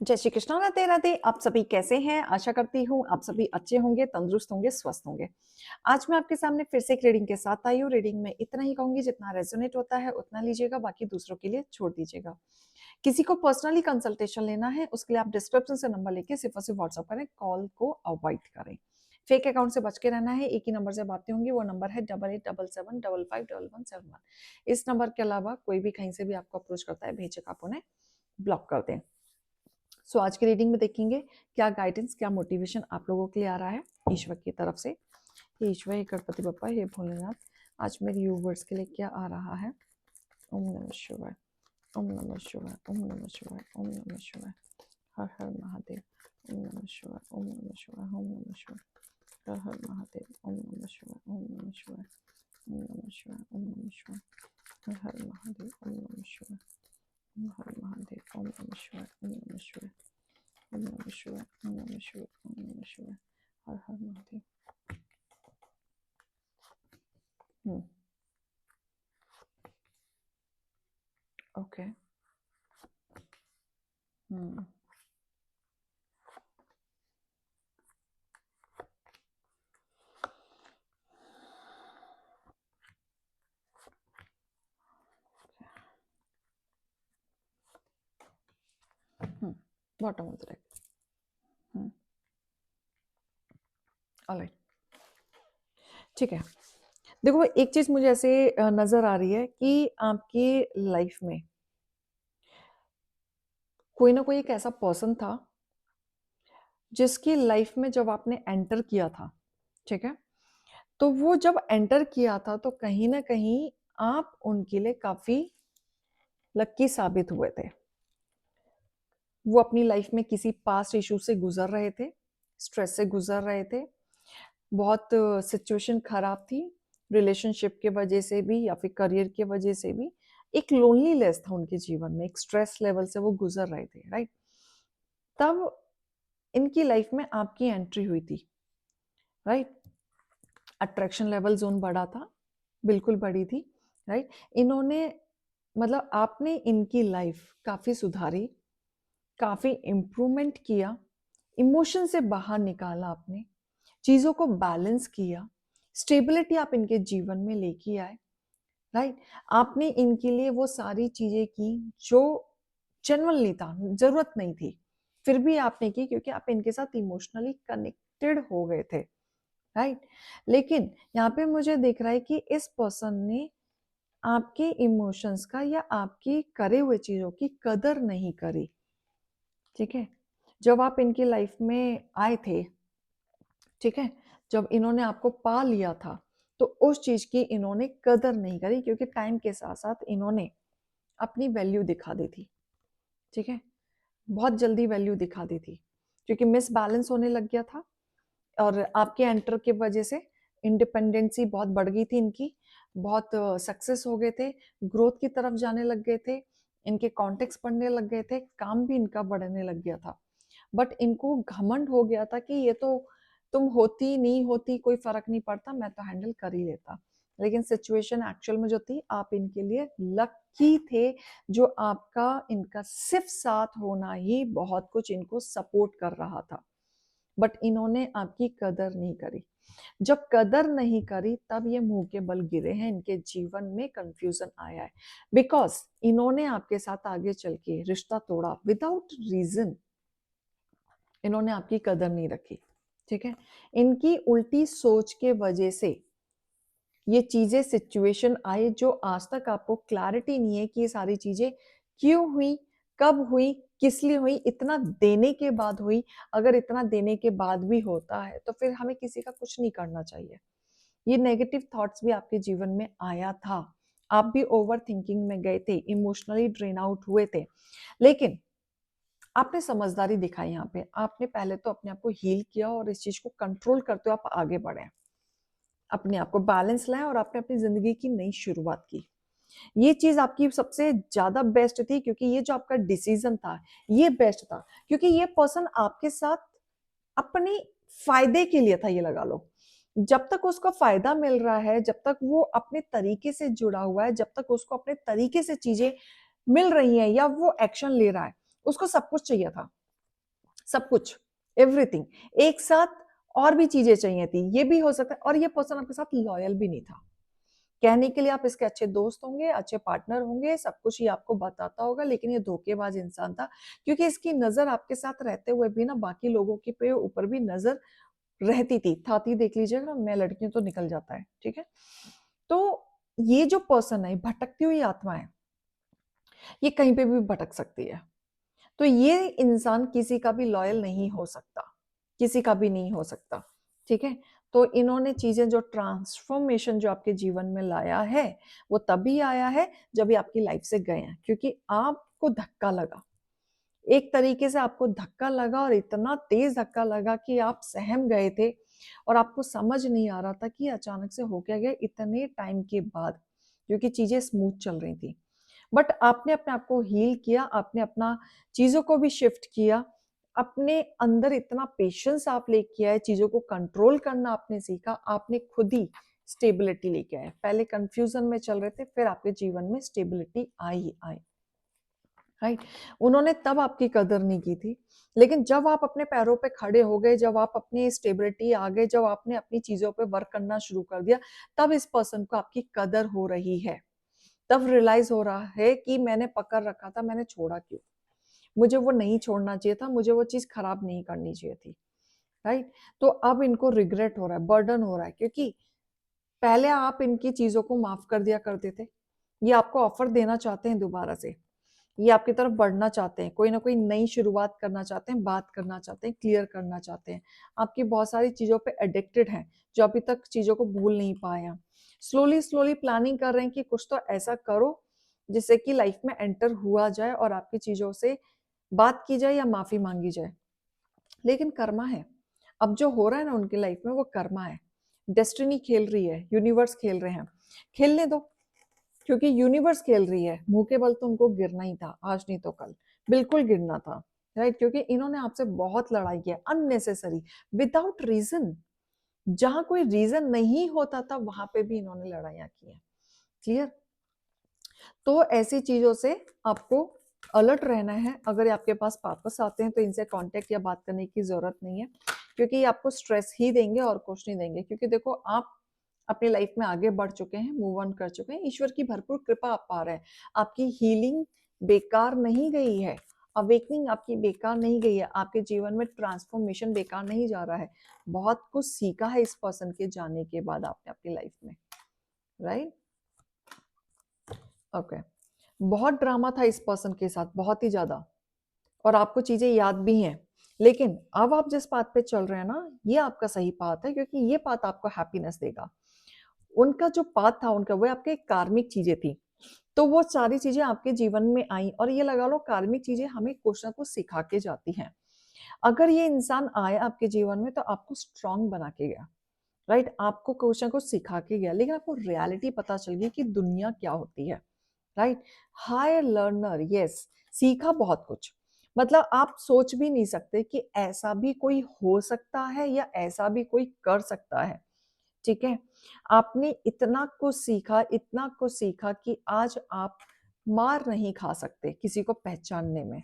जय श्री कृष्णा, राधे राधे। आप सभी कैसे हैं? आशा करती हूँ आप सभी अच्छे होंगे, तंदुरुस्त होंगे, स्वस्थ होंगे। आज मैं आपके सामने फिर से एक रीडिंग के साथ आई हूँ। रीडिंग में इतना ही कहूंगी, जितना रेजोनेट होता है उतना लीजिएगा, बाकी दूसरों के लिए छोड़ दीजिएगा। किसी को पर्सनली कंसल्टेशन लेना है, उसके लिए आप डिस्क्रिप्शन से नंबर लेके सिर्फ और सिर्फ व्हाट्सअप करें, कॉल को अवॉइड करें। फेक अकाउंट से बच के रहना है। एक ही नंबर से बातें होंगी, वो नंबर है 8877755171। इस नंबर के अलावा कोई भी कहीं से भी आपको अप्रोच करता है, भेजक आप उन्हें ब्लॉक कर दें। सो आज की रीडिंग में देखेंगे क्या गाइडेंस, क्या मोटिवेशन आप लोगों के लिए आ रहा है ईश्वर की तरफ से। हे ईश्वर, हे गणपति बप्पा, हे भोलेनाथ, आज मेरे यूवर्स के लिए क्या आ रहा है। ओम नमः शिवाय, ओम नमः शिवाय, ओम नमः शिवाय, ओम नमः शिवाय। हर हर महादेव। ओम नमः शिवाय, ओम नमः शिवाय, ओम नमः शिवाय। हर हर महादेव। ओम नमः शिवाय, ओम नमः शिवाय, ओम नमः शिवाय, ओम नमः शिवाय। हर हर महादेव। ओम नमः शिवाय, ओम हर महादेव। ओम नमः शिवाय, ओम नमः शिवाय, ओम नमः शिवाय, ओम नमः शिवाय, ओम नमः शिवाय। हर हर Mahadev. Okay. Bottom of the deck. Alright, ठीक है। देखो, एक चीज मुझे ऐसे नजर आ रही है कि आपकी लाइफ में कोई ना कोई एक ऐसा पर्सन था जिसकी लाइफ में जब आपने एंटर किया था, ठीक है, तो वो जब एंटर किया था तो कहीं ना कहीं आप उनके लिए काफी लक्की साबित हुए थे। वो अपनी लाइफ में किसी पास्ट इशू से गुजर रहे थे, स्ट्रेस से गुजर रहे थे, बहुत सिचुएशन खराब थी, रिलेशनशिप के वजह से भी या फिर करियर के वजह से भी। एक लोनलीनेस था उनके जीवन में, एक स्ट्रेस लेवल से वो गुजर रहे थे, राइट। तब इनकी लाइफ में आपकी एंट्री हुई थी, राइट। अट्रैक्शन लेवल जोन बढ़ा था, बिल्कुल बढ़ी थी, राइट। इन्होंने, मतलब आपने इनकी लाइफ काफी सुधारी, काफी इम्प्रूवमेंट किया, इमोशन से बाहर निकाला आपने, चीजों को बैलेंस किया, स्टेबिलिटी आप इनके जीवन में लेके आए, राइट। आपने इनके लिए वो सारी चीजें की जो जेन्युइनली था, जरूरत नहीं थी, फिर भी आपने की क्योंकि आप इनके साथ इमोशनली कनेक्टेड हो गए थे, राइट। लेकिन यहाँ पे मुझे दिख रहा है कि इस पर्सन ने आपके इमोशंस का या आपकी करे हुए चीजों की कदर नहीं करी, ठीक है। जब आप इनकी लाइफ में आए थे, ठीक है, जब इन्होंने आपको पा लिया था तो उस चीज की इन्होंने कदर नहीं करी, क्योंकि टाइम के साथ साथ इन्होंने अपनी वैल्यू दिखा दी थी, ठीक है, बहुत जल्दी वैल्यू दिखा दी थी, क्योंकि मिस बैलेंस होने लग गया था। और आपके एंटर की वजह से इंडिपेंडेंसी बहुत बढ़ गई थी इनकी, बहुत सक्सेस हो गए थे, ग्रोथ की तरफ जाने लग गए थे, इनके कॉन्टेक्ट बढ़ने लग गए थे, काम भी इनका बढ़ने लग गया था। बट इनको घमंड हो गया था कि ये तो तुम होती नहीं होती कोई फर्क नहीं पड़ता, मैं तो हैंडल कर ही लेता। लेकिन सिचुएशन एक्चुअल में जो थी, आप इनके लिए लकी थे, जो आपका इनका सिर्फ साथ होना ही बहुत कुछ इनको सपोर्ट कर रहा था। बट इन्होंने आपकी कदर नहीं करी। जब कदर नहीं करी तब ये मुंह के बल गिरे हैं, इनके जीवन में कंफ्यूजन आया है, बिकॉज इन्होंने आपके साथ आगे चल के रिश्ता तोड़ा विदाउट रीजन। इन्होंने आपकी कदर नहीं रखी, ठीक है। इनकी उल्टी सोच के वजह से ये चीजें, सिचुएशन आए जो आज तक आपको क्लैरिटी नहीं है कि ये सारी चीजें क्यों हुई, कब हुई, किस लिए हुई, इतना देने के बाद हुई। अगर इतना देने के बाद भी होता है तो फिर हमें किसी का कुछ नहीं करना चाहिए। ये नेगेटिव थॉट्स भी आपके जीवन में आया था, आप भी ओवर थिंकिंग में गए थे, इमोशनली ड्रेन आउट हुए थे, लेकिन आपने समझदारी दिखाई। यहाँ पे आपने पहले तो अपने आप को हील किया और इस चीज को कंट्रोल करते हुए आप आगे बढ़े, अपने आप को बैलेंस लाए और आपने अपनी जिंदगी की नई शुरुआत की। ये चीज आपकी सबसे ज्यादा बेस्ट थी, क्योंकि ये जो आपका डिसीजन था ये बेस्ट था, क्योंकि ये पर्सन आपके साथ अपने फायदे के लिए था, ये लगा लो। जब तक उसको फायदा मिल रहा है, जब तक वो अपने तरीके से जुड़ा हुआ है, जब तक उसको अपने तरीके से चीजें मिल रही हैं या वो एक्शन ले रहा है, उसको सब कुछ चाहिए था। सब कुछ, एवरीथिंग एक साथ। और भी चीजें चाहिए थी, ये भी हो सकता है। और ये पर्सन आपके साथ लॉयल भी नहीं था। कहने के लिए आप इसके अच्छे दोस्त होंगे, अच्छे पार्टनर होंगे, सब कुछ ये आपको बताता होगा, लेकिन ये धोखेबाज इंसान था, क्योंकि इसकी नजर आपके साथ रहते हुए भी ना बाकी लोगों के पे ऊपर भी नजर रहती थी। थाती देख लीजिएगा, मैं लड़कियों तो निकल जाता है, ठीक है। तो ये जो पर्सन है, भटकती हुई आत्मा है, ये कहीं पे भी भटक सकती है। तो ये इंसान किसी का भी लॉयल नहीं हो सकता, किसी का भी नहीं हो सकता, ठीक है। तो इन्होंने चीजें जो ट्रांसफॉर्मेशन जो आपके जीवन में लाया है, वो तभी आया है जब ये आपकी लाइफ से गए हैं, क्योंकि आपको धक्का लगा। एक तरीके से आपको धक्का लगा, और इतना तेज धक्का लगा कि आप सहम गए थे, और आपको समझ नहीं आ रहा था कि अचानक से हो क्या गया इतने टाइम के बाद, क्योंकि चीजें स्मूथ चल रही थी। बट आपने अपने आप को हील किया, आपने अपना चीजों को भी शिफ्ट किया, अपने अंदर इतना पेशेंस आप लेके आए, चीजों को कंट्रोल करना आपने सीखा, आपने खुद ही स्टेबिलिटी लेके आए। पहले कंफ्यूजन में चल रहे थे, फिर आपके जीवन में स्टेबिलिटी आई। राइट। उन्होंने तब आपकी कदर नहीं की थी, लेकिन जब आप अपने पैरों पे खड़े हो गए, जब आप अपनी स्टेबिलिटी आ गए, जब आपने अपनी चीजों पे वर्क करना शुरू कर दिया, तब इस पर्सन को आपकी कदर हो रही है। तब रियलाइज हो रहा है कि मैंने पकड़ रखा था, मैंने छोड़ा क्यों, मुझे वो नहीं छोड़ना चाहिए था, मुझे वो चीज खराब नहीं करनी चाहिए थी। राइट। तो अब इनको रिग्रेट हो रहा है, बर्डन हो रहा है, क्योंकि पहले आप इनकी चीजों को माफ कर दिया करते थे। ये आपको ऑफर देना चाहते हैं दोबारा से, ये आपकी तरफ बढ़ना चाहते हैं, कोई ना कोई नई शुरुआत करना चाहते हैं, बात करना चाहते हैं, क्लियर करना चाहते हैं। आपकी बहुत सारी चीजों पे एडिक्टेड हैं, जो अभी तक चीजों को भूल नहीं पाए हैं। स्लोली स्लोली प्लानिंग कर रहे हैं कि कुछ तो ऐसा करो जिससे कि लाइफ में एंटर हुआ जाए और आपकी चीजों से बात की जाए या माफी मांगी जाए। लेकिन कर्मा है, अब जो हो रहा है ना उनकी लाइफ में, वो कर्मा है। डेस्टिनी खेल रही है, यूनिवर्स खेल रहे हैं, खेलने दो। क्योंकि यूनिवर्स खेल रही है, मुंह के बल तो उनको गिरना ही था, आज नहीं तो कल बिल्कुल गिरना था। राइट। क्योंकि इन्होंने आपसे बहुत लड़ाई किया, अननेसेसरी, विदाउट रीजन। जहां कोई रीजन नहीं होता था, वहां पे भी इन्होंने लड़ाइयां की हैं। क्लियर। तो ऐसी चीजों से आपको अलर्ट रहना है। अगर ये आपके पास वापस आते हैं तो इनसे कांटेक्ट या बात करने की जरूरत नहीं है, क्योंकि ये आपको स्ट्रेस ही देंगे और कुछ नहीं देंगे। क्योंकि देखो, आप अपनी लाइफ में आगे बढ़ चुके हैं, मूव ऑन कर चुके हैं, ईश्वर की भरपूर कृपा आप पा रहे हैं। आपकी हीलिंग बेकार नहीं गई है, अवेकनिंग आपकी बेकार नहीं गई है, आपके जीवन में ट्रांसफॉर्मेशन बेकार नहीं जा रहा है। बहुत कुछ सीखा है इस पर्सन के जाने के बाद आपने अपनी लाइफ में। राइट। ओके। बहुत ड्रामा था इस पर्सन के साथ, बहुत ही ज्यादा, और आपको चीजें याद भी हैं। लेकिन अब आप जिस पाथ पे चल रहे हैं ना, ये आपका सही पाथ है, क्योंकि ये पाथ आपको हैप्पीनेस देगा। उनका जो पाथ था, उनका वो आपके कार्मिक चीजें थी, तो वो सारी चीजें आपके जीवन में आई। और ये लगा लो, कार्मिक चीजें हमें कुछ ना कुछ सिखा के जाती हैं। अगर ये इंसान आया आपके जीवन में तो आपको स्ट्रांग बना के गया। राइट। आपको कुछ ना कुछ सिखा के गया, लेकिन आपको रियलिटी पता चल गई कि दुनिया क्या होती है। राइट। हायर लर्नर, यस, सीखा बहुत कुछ। मतलब आप सोच भी नहीं सकते कि ऐसा भी कोई हो सकता है या ऐसा भी कोई कर सकता है। ठीक है। आपने इतना कुछ सीखा, इतना कुछ सीखा कि आज आप मार नहीं खा सकते किसी को पहचानने में।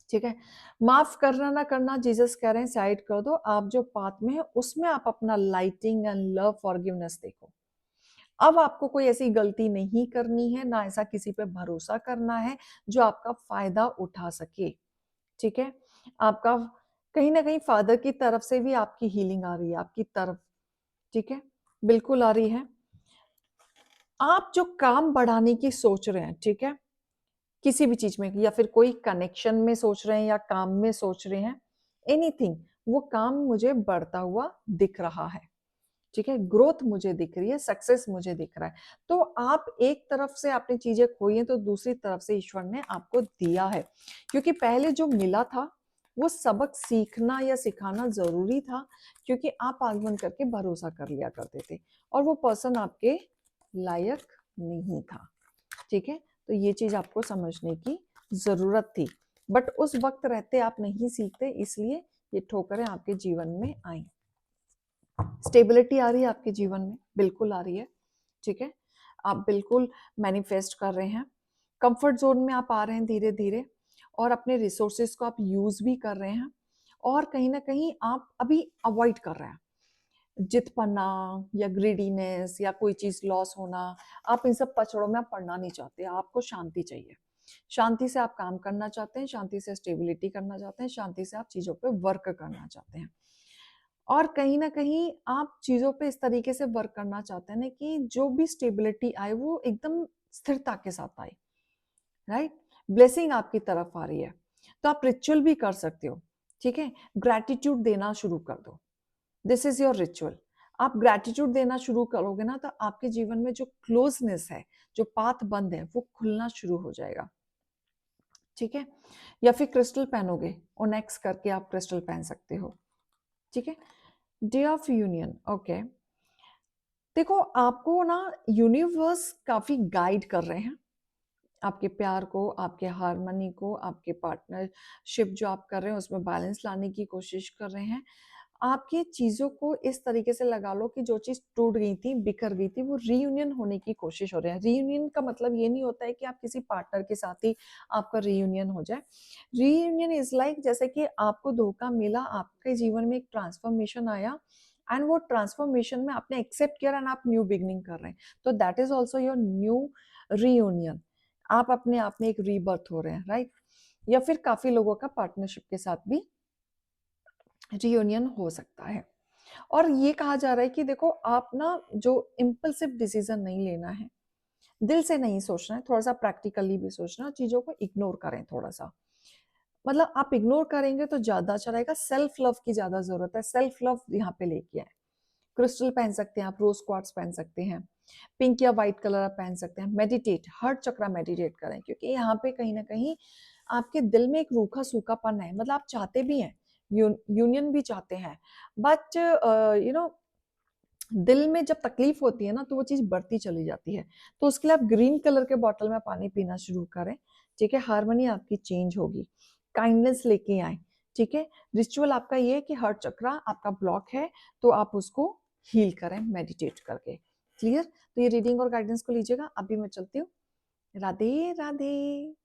ठीक है। माफ करना ना करना, जीसस कह रहे हैं साइड कर दो, आप जो पाथ में है उसमें आप अपना लाइटिंग एंड लव फॉरगिवनेस देखो। अब आपको कोई ऐसी गलती नहीं करनी है, ना ऐसा किसी पे भरोसा करना है जो आपका फायदा उठा सके। ठीक है। आपका कहीं ना कहीं फादर की तरफ से भी आपकी हीलिंग आ रही है आपकी तरफ। ठीक है। बिल्कुल आ रही है। आप जो काम बढ़ाने की सोच रहे हैं, ठीक है, किसी भी चीज में, या फिर कोई कनेक्शन में सोच रहे हैं या काम में सोच रहे हैं, एनीथिंग, वो काम मुझे बढ़ता हुआ दिख रहा है। ठीक है। ग्रोथ मुझे दिख रही है, सक्सेस मुझे दिख रहा है। तो आप एक तरफ से आपने चीजें खोई हैं, तो दूसरी तरफ से ईश्वर ने आपको दिया है, क्योंकि पहले जो मिला था वो सबक सीखना या सिखाना जरूरी था, क्योंकि आप आंख बंद करके भरोसा कर लिया करते थे, और वो पर्सन आपके लायक नहीं था। ठीक है। तो ये चीज आपको समझने की जरूरत थी, बट उस वक्त रहते आप नहीं सीखते, इसलिए ये ठोकरें आपके जीवन में आई। स्टेबिलिटी आ रही है आपके जीवन में, बिल्कुल आ रही है। ठीक है। आप बिल्कुल मैनिफेस्ट कर रहे हैं, कंफर्ट जोन में आप आ रहे हैं धीरे धीरे, और अपने रिसोर्सेज को आप यूज भी कर रहे हैं, और कहीं ना कहीं आप अभी अवॉइड कर रहे हैं जितपना या ग्रीडीनेस या कोई चीज लॉस होना। आप इन सब पचड़ों में आप पड़ना नहीं चाहते, आपको शांति चाहिए। शांति से आप काम करना चाहते हैं, शांति से स्टेबिलिटी करना चाहते हैं, शांति से आप चीजों पे वर्क करना चाहते हैं। और कहीं ना कहीं आप चीजों पे इस तरीके से वर्क करना चाहते हैं ना कि जो भी स्टेबिलिटी आए वो एकदम स्थिरता के साथ आए, राइट। ब्लेसिंग आपकी तरफ आ रही है, तो आप रिचुअल भी कर सकते हो, ठीक है। ग्रैटिट्यूड देना शुरू कर दो, दिस इज योर रिचुअल। आप ग्रैटिट्यूड देना शुरू करोगे ना, तो आपके जीवन में जो क्लोजनेस है, जो पाथ बंद है, वो खुलना शुरू हो जाएगा, ठीक है। या फिर क्रिस्टल पहनोगे, ओनेक्स करके आप क्रिस्टल पहन सकते हो, ठीक है। Day of union, okay. देखो आपको ना यूनिवर्स काफी गाइड कर रहे हैं, आपके प्यार को, आपके हार्मनी को, आपके पार्टनरशिप जो आप कर रहे हैं उसमें बैलेंस लाने की कोशिश कर रहे हैं। आपकी चीज़ों को इस तरीके से लगा लो कि जो चीज़ टूट गई थी, बिखर गई थी, वो रीयूनियन होने की कोशिश हो रही है। रीयूनियन का मतलब ये नहीं होता है कि आप किसी पार्टनर के साथ ही आपका रीयूनियन हो जाए। रीयूनियन इज लाइक जैसे कि आपको धोखा मिला, आपके जीवन में एक ट्रांसफॉर्मेशन आया, एंड वो ट्रांसफॉर्मेशन में आपने एक्सेप्ट किया एंड आप न्यू बिगनिंग कर रहे हैं, तो that is also your new reunion. आप अपने आप में एक रीबर्थ हो रहे हैं, राइट। या फिर काफी लोगों का पार्टनरशिप के साथ भी रियूनियन हो सकता है। और ये कहा जा रहा है कि देखो आप ना जो इम्पल्सिव डिसीजन नहीं लेना है, दिल से नहीं सोचना है, थोड़ा सा प्रैक्टिकली भी सोचना, चीजों को इग्नोर करें थोड़ा सा। मतलब आप इग्नोर करेंगे तो ज्यादा अच्छा रहेगा। सेल्फ लव की ज्यादा जरूरत है, सेल्फ लव यहाँ पे लेके आए। क्रिस्टल पहन सकते हैं आप, रोज क्वार्ट्स पहन सकते हैं, पिंक या व्हाइट कलर आप पहन सकते हैं। मेडिटेट, हर चक्रा मेडिटेट करें, क्योंकि यहाँ पे कहीं ना कहीं आपके दिल में एक रूखा सूखापन है। मतलब आप चाहते भी हैं, यूनियन भी चाहते हैं, बट यू नो दिल में जब तकलीफ होती है ना, तो वो चीज बढ़ती चली जाती है। तो उसके लिए आप ग्रीन कलर के बॉटल में पानी पीना शुरू करें, ठीक है। हार्मनी आपकी चेंज होगी, काइंडनेस लेके आए, ठीक है। रिचुअल आपका ये है कि हर चक्रा आपका ब्लॉक है, तो आप उसको हील करें मेडिटेट करके। क्लियर। तो ये रीडिंग और गाइडेंस को लीजिएगा। अभी मैं चलती हूँ। राधे राधे।